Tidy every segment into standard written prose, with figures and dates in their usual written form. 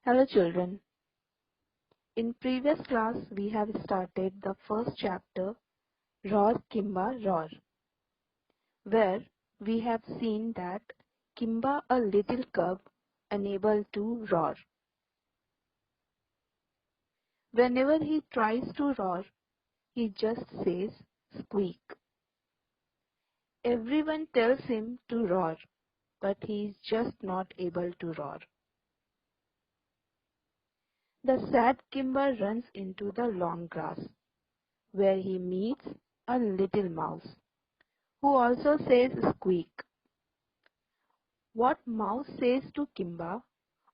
Hello children. In previous class we have started the first chapter Roar Kimba Roar, where we have seen that Kimba, a little cub, unable to roar. Whenever he tries to roar, he just says squeak. Everyone tells him to roar, but he is just not able to roar. The sad Kimba runs into the long grass, where he meets a little mouse, who also says squeak. What Mouse says to Kimba,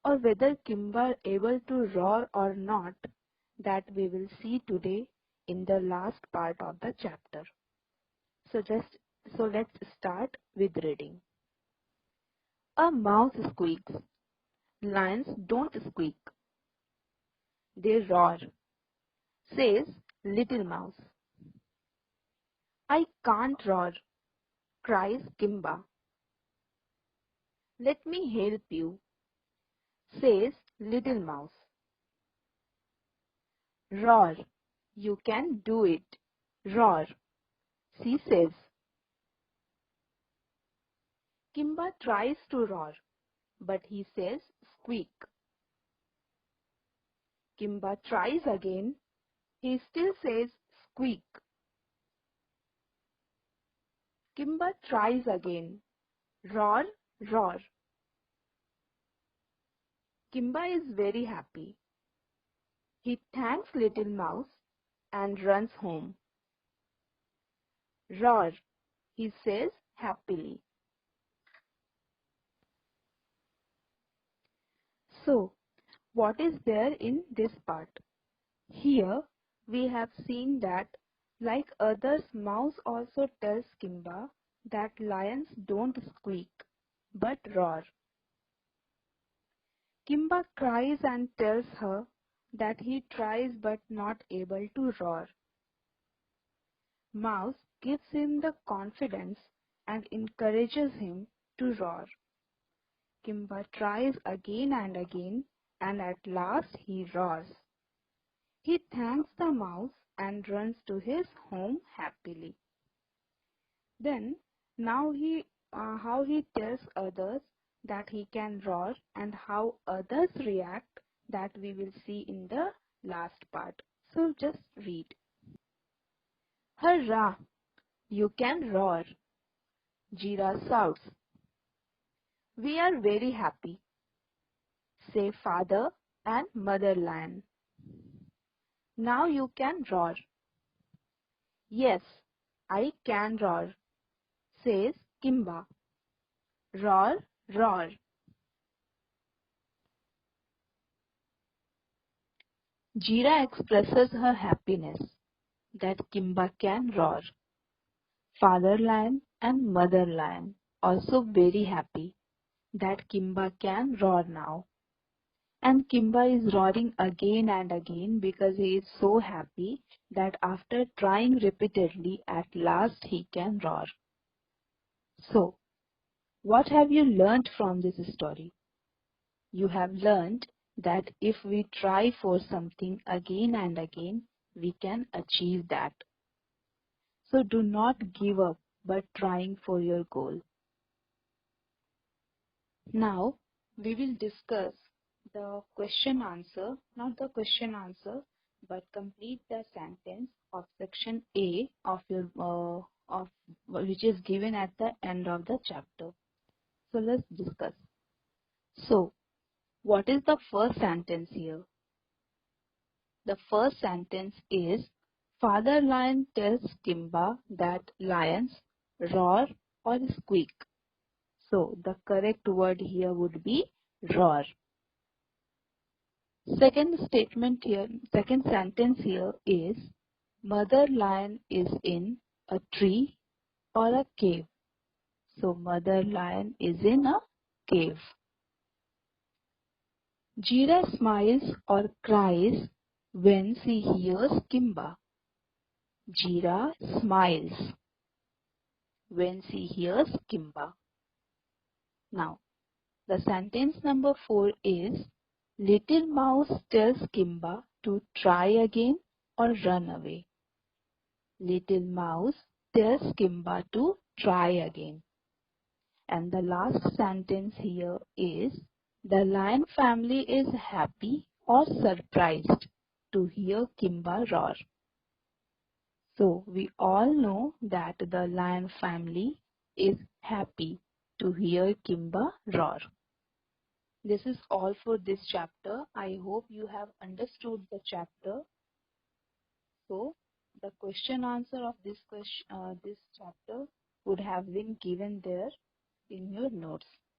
or whether Kimba able to roar or not, that we will see today in the last part of the chapter. So let's start with reading. A mouse squeaks. Lions don't squeak. They roar, says Little Mouse. I can't roar, cries Kimba. Let me help you, says Little Mouse. Roar, you can do it. Roar, she says. Kimba tries to roar, but he says squeak. Kimba tries again. He still says squeak. Kimba tries again. Roar, roar. Kimba is very happy. He thanks Little Mouse and runs home. Roar, he says happily. So, what is there in this part? Here, we have seen that, like others, Mouse also tells Kimba that lions don't squeak, but roar. Kimba cries and tells her that he tries but not able to roar. Mouse gives him the confidence and encourages him to roar. Kimba tries again and again, and at last he roars. He thanks the mouse and runs to his home happily. Then, how he tells others that he can roar and how others react, that we will see in the last part. So just read. Hurrah! You can roar, Jira shouts. We are very happy, say Father and Mother Lion. Now you can roar. Yes, I can roar, says Kimba. Roar, roar. Jira expresses her happiness that Kimba can roar. Father Lion and Mother Lion also very happy that Kimba can roar now. And Kimba is roaring again and again because he is so happy that after trying repeatedly, at last he can roar. So, what have you learnt from this story? You have learnt that if we try for something again and again, we can achieve that. So do not give up but trying for your goal. Now we will discuss the question answer, not the question answer, but complete the sentence of section A of your of which is given at the end of the chapter. So let's discuss. So what is the first sentence here? The first sentence is Father Lion tells Kimba that lions roar or squeak. So the correct word here would be roar. Second sentence here is Mother Lion is in a tree or a cave. So Mother Lion is in a cave. Jira smiles or cries when she hears Kimba. Jira smiles when she hears Kimba. Now, the sentence number 4 is Little Mouse tells Kimba to try again or run away. Little Mouse tells Kimba to try again. And the last sentence here is, the lion family is happy or surprised to hear Kimba roar. So we all know that the lion family is happy to hear Kimba roar. This is all for this chapter. I hope you have understood the chapter. So the question answer of this chapter would have been given there in your notes.